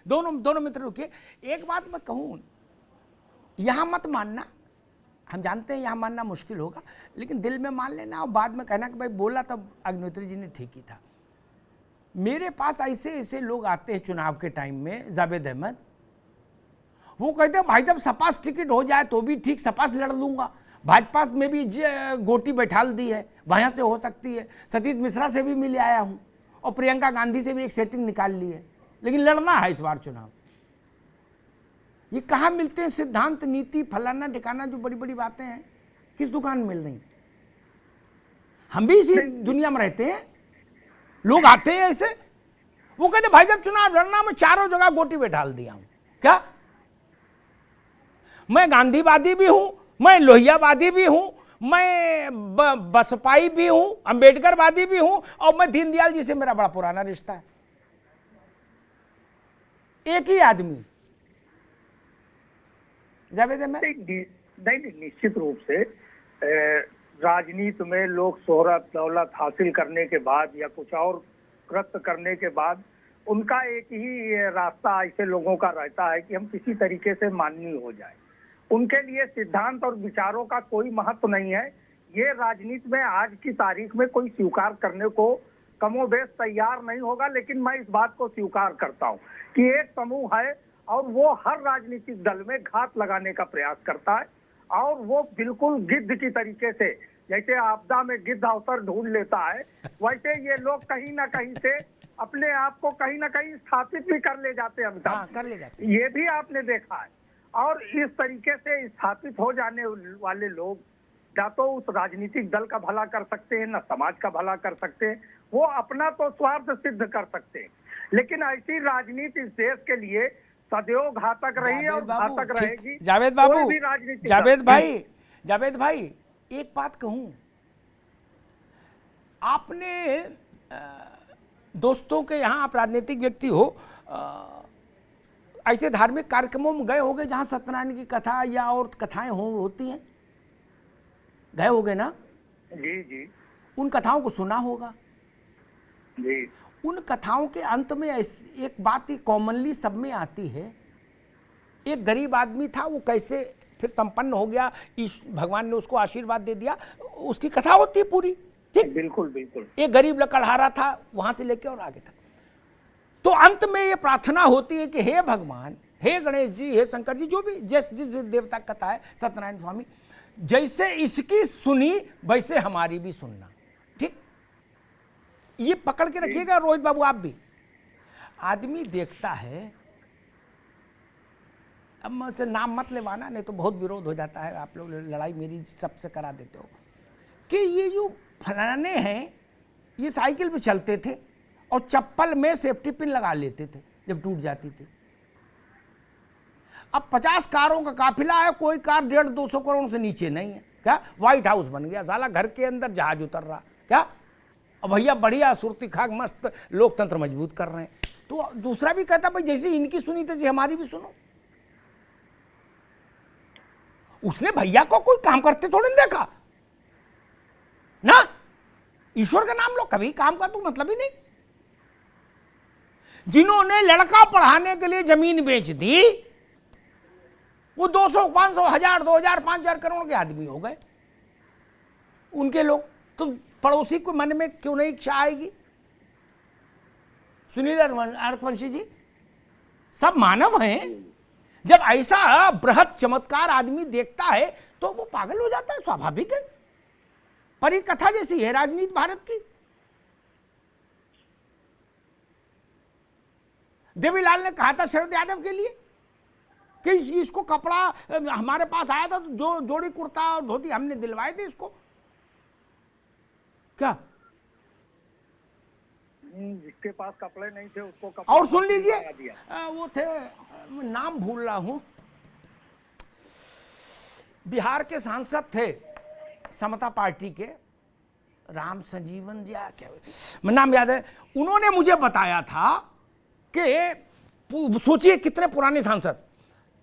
दोनों दोनों मित्र रुकिए। एक बात मैं कहूँ, यहाँ मत मानना, हम जानते हैं यहाँ मानना मुश्किल होगा, लेकिन दिल में मान लेना और बाद में कहना कि भाई बोला तब अग्निहोत्री जी ने ठीक ही था। मेरे पास ऐसे ऐसे लोग आते हैं चुनाव के टाइम में, जावेद अहमद, वो कहते हैं भाई जब सपा से टिकट हो जाए तो भी ठीक, सपा से लड़ लूंगा, भाजपा में भी गोटी बैठाल दी है, वहां से हो सकती है, सतीश मिश्रा से भी मिल आया हूं और प्रियंका गांधी से भी एक सेटिंग निकाल ली है, लेकिन लड़ना है इस बार चुनाव। ये कहाँ मिलते हैं सिद्धांत, नीति, फलाना ठिकाना, जो बड़ी बड़ी बातें हैं, किस दुकान में मिल रही? हम भी इसी दुनिया में रहते हैं, लोग आते हैं ऐसे, वो कहते भाई जब चुनाव लड़ना मैं चारों जगह गोटी बैठाल दिया हूं। क्या मैं गांधीवादी भी हूं, मैं लोहियावादी भी हूं, मैं बसपाई भी हूं, अंबेडकरवादी भी हूं, और मैं दीनदयाल जी से मेरा बड़ा पुराना रिश्ता है। एक ही आदमी जावेद अहमद। नहीं, निश्चित रूप से राजनीति में लोग शोहरत दौलत हासिल करने के बाद या कुछ और कृत्य करने के बाद उनका एक ही रास्ता ऐसे लोगों का रहता है कि हम किसी तरीके से माननीय हो जाए। उनके लिए सिद्धांत और विचारों का कोई महत्व नहीं है। ये राजनीति में आज की तारीख में कोई स्वीकार करने को कमोबेश तैयार नहीं होगा, लेकिन मैं इस बात को स्वीकार करता हूं कि एक समूह है और वो हर राजनीतिक दल में घात लगाने का प्रयास करता है, और वो बिल्कुल गिद्ध की तरीके से, जैसे आपदा में गिद्ध अवसर ढूंढ लेता है, वैसे ये लोग कहीं ना कहीं से अपने आप को कहीं ना कहीं स्थापित भी कर ले जाते हैं। हाँ, कर ले जाते। ये भी आपने देखा है। और इस तरीके से स्थापित हो जाने वाले लोग या तो उस राजनीतिक दल का भला कर सकते हैं, न समाज का भला कर सकते हैं, वो अपना तो स्वार्थ सिद्ध कर सकते हैं, लेकिन ऐसी राजनीति इस देश के लिए सदैव घातक रही है और घातक रहेगी। जावेद बाबू, जावेद भाई एक बात कहूं, आपने दोस्तों के यहाँ, आप राजनीतिक व्यक्ति हो, ऐसे धार्मिक कार्यक्रमों में गए होंगे जहां सत्यनारायण की कथा या और कथाएं होती हैं, गए होंगे ना? जी जी। उन कथाओं को सुना होगा जी। उन कथाओं के अंत में एक बात ही कॉमनली सब में आती है, एक गरीब आदमी था, वो कैसे फिर संपन्न हो गया, भगवान ने उसको आशीर्वाद दे दिया, उसकी कथा होती है पूरी, ठीक? बिल्कुल बिल्कुल। एक गरीब लकड़हारा था, वहां से लेके और आगे तक। तो अंत में ये प्रार्थना होती है कि हे भगवान, हे गणेश जी, हे शंकर जी, जो भी जिस देवता की कथा है, सत्यनारायण स्वामी, जैसे इसकी सुनी वैसे हमारी भी सुनना, ठीक? ये पकड़ के रखिएगा रोहित बाबू, आप भी। आदमी देखता है, अब मुझसे नाम मत लेवाना, नहीं तो बहुत विरोध हो जाता है, आप लोग लड़ाई मेरी सबसे करा देते हो, कि ये जो फलाने हैं ये साइकिल पे चलते थे और चप्पल में सेफ्टी पिन लगा लेते थे जब टूट जाती थी। अब 50 कारों का काफिला है, कोई कार 150-200 करोड़ से नीचे नहीं है। क्या व्हाइट हाउस बन गया साला, घर के अंदर जहाज उतर रहा, क्या? अब भैया बढ़िया सुरती खाक मस्त लोकतंत्र मजबूत कर रहे हैं। तो दूसरा भी कहता भाई जैसे इनकी सुनी तैसे हमारी भी सुनो। उसने भैया को कोई काम करते थोड़ी नहीं देखा ना, ईश्वर का नाम लो, कभी काम का तो मतलब ही नहीं। जिन्होंने लड़का पढ़ाने के लिए जमीन बेच दी, वो 200, 500, 1000, 2000, 5000 करोड़ के आदमी हो गए उनके लोग। तो पड़ोसी को मन में क्यों नहीं इच्छा आएगी? सुनील अरकवंशी जी, सब मानव हैं। जब ऐसा बृहद चमत्कार आदमी देखता है तो वो पागल हो जाता है, स्वाभाविक है। परी कथा जैसी है राजनीति भारत की। देवीलाल ने कहा था शरद यादव के लिए कि इसको कपड़ा हमारे पास आया था तो जो जोड़ी कुर्ता और धोती हमने दिलवाए थे इसको, क्या? जिसके पास कपड़े नहीं थे उसको कपड़े। और सुन लीजिए, वो थे, नाम भूल रहा हूं, बिहार के सांसद थे समता पार्टी के, राम संजीवन या क्या नाम याद है, उन्होंने मुझे बताया था कि सोचिए कितने पुराने सांसद,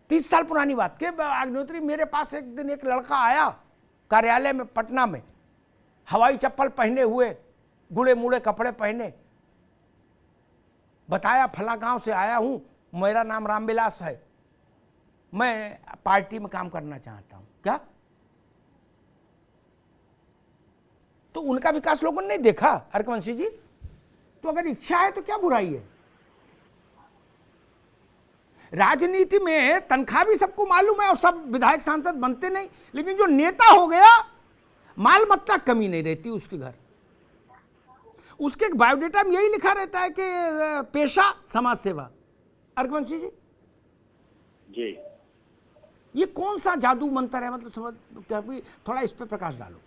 30 साल पुरानी बात के, अग्निहोत्री मेरे पास एक दिन एक लड़का आया कार्यालय में पटना में, हवाई चप्पल पहने हुए, गुड़े मुड़े कपड़े पहने, बताया फला गांव से आया हूं, मेरा नाम रामविलास है, मैं पार्टी में काम करना चाहता हूं, क्या? तो उनका विकास लोगों ने नहीं देखा अर्कवंशी जी? तो अगर इच्छा है तो क्या बुराई है? राजनीति में तनख्वाह भी सबको मालूम है और सब विधायक सांसद बनते नहीं, लेकिन जो नेता हो गया माल मत्ता कमी नहीं रहती उसके घर। उसके बायोडेटा में यही लिखा रहता है कि पेशा समाज सेवा। अर्कवंशी जी जी, ये कौन सा जादू मंत्र है? मतलब समझ, थोड़ा इस पे प्रकाश डालो।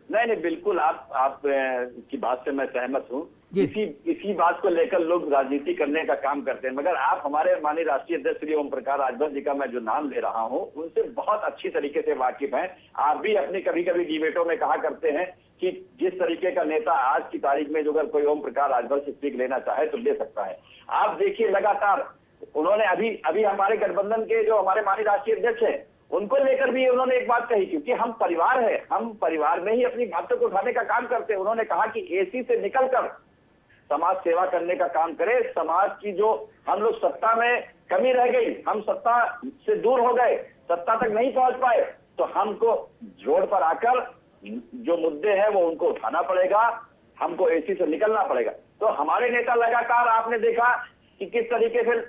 नहीं, बिल्कुल आप की बात से मैं सहमत हूँ। जी। इसी बात को लेकर लोग राजनीति करने का काम करते हैं, मगर आप हमारे माननीय राष्ट्रीय अध्यक्ष श्री ओम प्रकाश राजभर जी का मैं जो नाम ले रहा हूँ उनसे बहुत अच्छी तरीके से वाकिफ हैं। आप भी अपनी कभी कभी डिबेटों में कहा करते हैं कि जिस तरीके का नेता आज की तारीख में जो अगर कोई ओम प्रकाश राजभर से स्पीक लेना चाहे तो ले सकता है। आप देखिए लगातार उन्होंने अभी हमारे गठबंधन के जो हमारे माननीय राष्ट्रीय अध्यक्ष हैं उनको लेकर भी उन्होंने एक बात कही, क्योंकि हम परिवार है, हम परिवार में ही अपनी बातों को उठाने का काम करते हैं। उन्होंने कहा कि एसी से निकलकर समाज सेवा करने का काम करे। समाज की जो हम लोग सत्ता में कमी रह गई, हम सत्ता से दूर हो गए, सत्ता तक नहीं पहुंच पाए, तो हमको जोड़ पर आकर जो मुद्दे हैं वो उनको उठाना पड़ेगा, हमको एसी से निकलना पड़ेगा। तो हमारे नेता लगातार आपने देखा कि किस तरीके से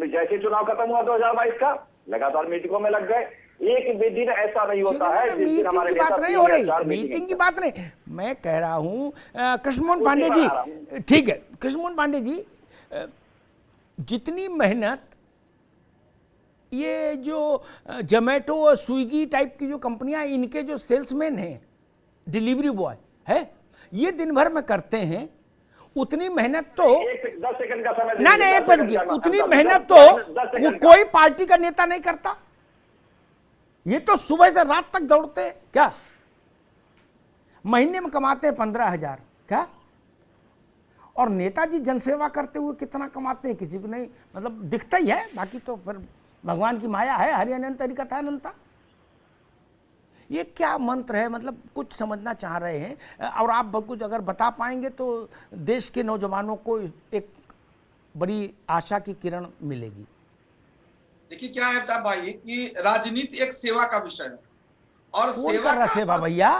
जैसे चुनाव खत्म हुआ 2022 का, लगातार मीटिंगों में लग गए। एक भी दिन ऐसा नहीं होता है जिस दिन हमारे मीटिंग की बात नहीं हो रही, मीटिंग की बात नहीं, मैं कह रहा हूं कृष्णमोहन पांडे जी, ठीक है कृष्णमोहन पांडे जी, जितनी मेहनत ये जो जोमेटो और स्विगी टाइप की जो कंपनियां, इनके जो सेल्समैन हैं, डिलीवरी बॉय है, ये दिन भर में करते हैं, उतनी मेहनत तो 10 सेकंड का समय नहीं, एक मिनट रुकिए, उतनी मेहनत तो कोई पार्टी का नेता नहीं करता। ये तो सुबह से रात तक दौड़ते हैं, क्या महीने में कमाते हैं 15,000, क्या? और नेताजी जनसेवा करते हुए कितना कमाते हैं किसी को नहीं मतलब दिखता ही है, बाकी तो फिर भगवान की माया है, हरि अनंत तरीका था अनंता। ये क्या मंत्र है? मतलब कुछ समझना चाह रहे हैं और आप कुछ अगर बता पाएंगे तो देश के नौजवानों को एक बड़ी आशा की किरण मिलेगी। देखिए क्या है साहब भाई कि राजनीति एक सेवा का विषय है और सेवा भैया,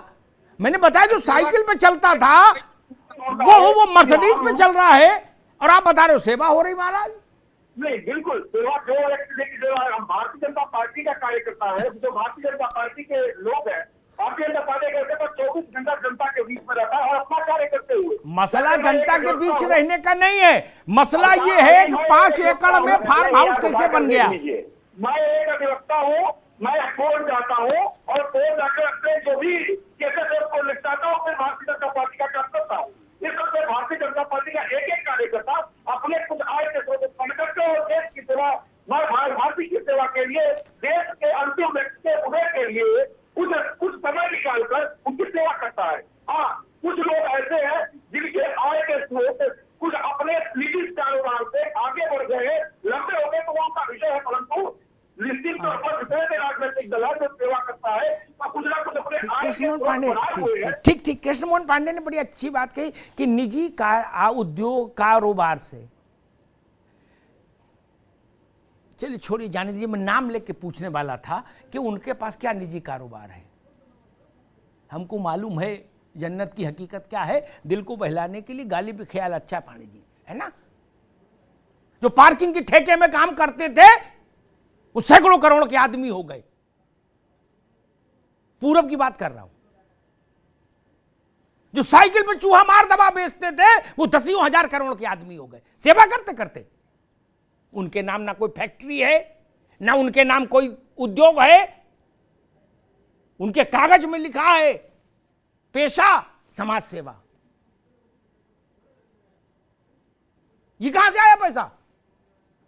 मैंने बताया जो साइकिल पे चलता था वो मर्सिडीज पे चल रहा है और आप बता रहे हो सेवा हो रही महाराज। नहीं, बिल्कुल सेवा जो हम भारतीय जनता पार्टी का कार्यकर्ता है, जो भारतीय जनता पार्टी के लोग हैं, भारतीय जनता पार्टी करते तो 24 घंटा जनता के बीच में रहता है और अपना कार्य करते हुए। मसला जनता के बीच रहने का नहीं है, मसला ये है कि 5 एकड़ में फार्म हाउस कैसे बन गया। मैं एक अधिवक्ता हूँ, मैं कोर्ट जाता हूँ और कोर्ट जाकर अपने जो भी केसेस को निपटाता हूँ, फिर भारतीय जनता पार्टी का काम करता हूँ। इस वजह भारतीय जनता पार्टी का एक एक कार्यकर्ता अपने कुछ आय के स्रोत उत्पन्न करके और देश की सेवा, भारतीय की सेवा के लिए, देश के अंतिम व्यक्ति के उदय के लिए कुछ समय निकालकर उनकी सेवा करता है। हाँ, कुछ लोग ऐसे हैं जिनके आय के स्रोत कुछ अपने निजी कारोबार से आगे बढ़ गए, लंबे हो गए, तो वो उनका विषय है, परंतु निश्चित तौर पर दूसरे राजनीतिक दल जो सेवा करता है और कुछ ना कुछ अपने आय के कृष्णमोहन स्रोत बनाए हुए हैं। पांडे, ठीक, कृष्णमोहन पांडे ने बड़ी अच्छी बात कही कि निजी उद्योग कारोबार से, चलिए छोड़िए, जाने दीजिए, मैं नाम लेके पूछने वाला था कि उनके पास क्या निजी कारोबार है। हमको मालूम है जन्नत की हकीकत क्या है, दिल को बहलाने के लिए गाली पे ख्याल अच्छा पांडे जी, है ना? जो पार्किंग के ठेके में काम करते थे वो सैकड़ों करोड़ के आदमी हो गए। पूरब की बात कर रहा हूं। जो साइकिल पे चूहा मार दवा बेचते थे वो 10,000 करोड़ के आदमी हो गए सेवा करते करते। उनके नाम ना कोई फैक्ट्री है, ना उनके नाम कोई उद्योग है, उनके कागज में लिखा है पेशा समाज सेवा। ये कहां से आया पैसा?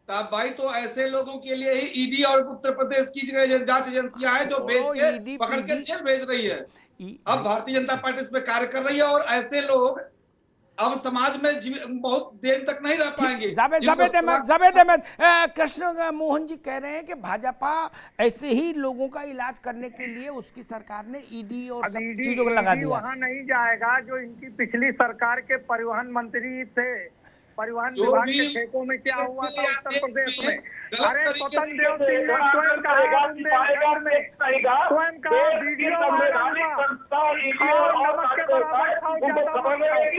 तब भाई तो ऐसे लोगों के लिए ही ईडी और उत्तर प्रदेश की जांच एजेंसियां हैं जो बेच के पकड़ के जेल भेज रही है। अब भारतीय जनता पार्टी इस पे कार्य कर रही है और ऐसे लोग अब समाज में बहुत देर तक नहीं रह पाएंगे। जावेद अहमद, कृष्ण मोहन जी कह रहे हैं कि भाजपा ऐसे ही लोगों का इलाज करने के लिए उसकी सरकार ने ईडी और सब चीजों को लगा दिया। वहां नहीं जाएगा। जो इनकी पिछली सरकार के परिवहन मंत्री थे परिवहन जो विभाग भी के ठेकों में क्या हुआ था उत्तर प्रदेश में। गलत अरे तरीके स्वतंत्र से देव सिंह ने स्वयं कहा बुंदेलखंड में, स्वयं कहा वीडियो वायरल हुआ, खाओ नमक के बराबर खाओ, ज्यादा मत खाओ।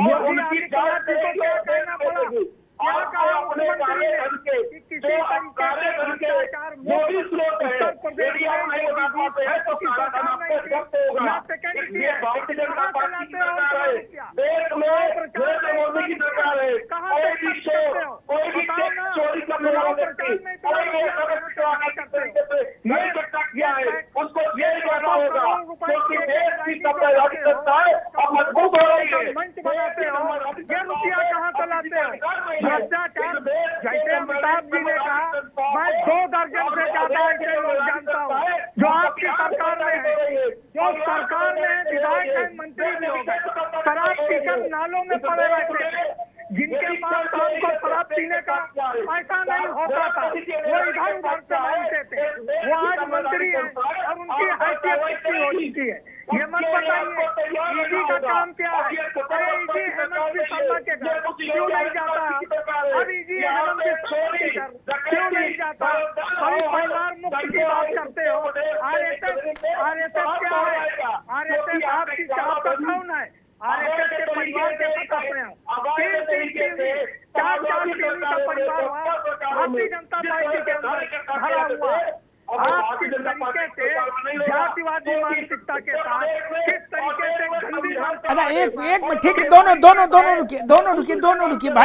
योगी आदित्यनाथ जी को क्या कहना पड़ा, क्या कहा मुख्यमंत्री ने कि किसी तरीके से भ्रष्टाचार मुक्त उत्तर प्रदेश में या सेकेंड दिए, कहाँ से लाते हो कहाँ से खर्च करते हो, बताओ ना, चुनाव प्रचार में इतना उसको ये कहना होगा क्योंकि देश की तैयारी करता है और मजबूत हो रही है। मंच बनाते हो, ये रुपया कहाँ से लाते हो, भ्रष्टाचार। जैसे अमिताभ जी ने कहा, मैं 2 दर्जन से ज्यादा ऐसे लोग जानता हूँ जो आपकी सरकार में है, जो सरकार में विधायक है, मंत्री भी हो गए, शराब पीकर नालों में पड़े रहते थे, जिनके पास शाम को शराब पीने का पैसा नहीं होता था, वो इधर उधर से मांगते थे, वो आज मंत्री है और उनकी हैसियत कितनी हो चुकी है ये मत बताइए। ईडी का काम क्या है? अरे ईडी हेमंत बिस्वा के घर क्यों नहीं जाता? अब ईडी हेमंत बिस्वा के घर क्यों नहीं जाता? हम परिवार मुक्त की बात करते हो, आरएसएस क्या है? आरएसएस आपकी आपका कौन है? आरएसएस के परिवार के सकते हैं, 4 पीढ़ी का परिवार हुआ भारतीय जनता पार्टी के अंदर भरा हुआ। आप किस तरीके से जातिवादी मानसिकता के साथ किस तरीके से गंदी अच्छा एक मिनट ठीक है, दोनों रुकिए भाई।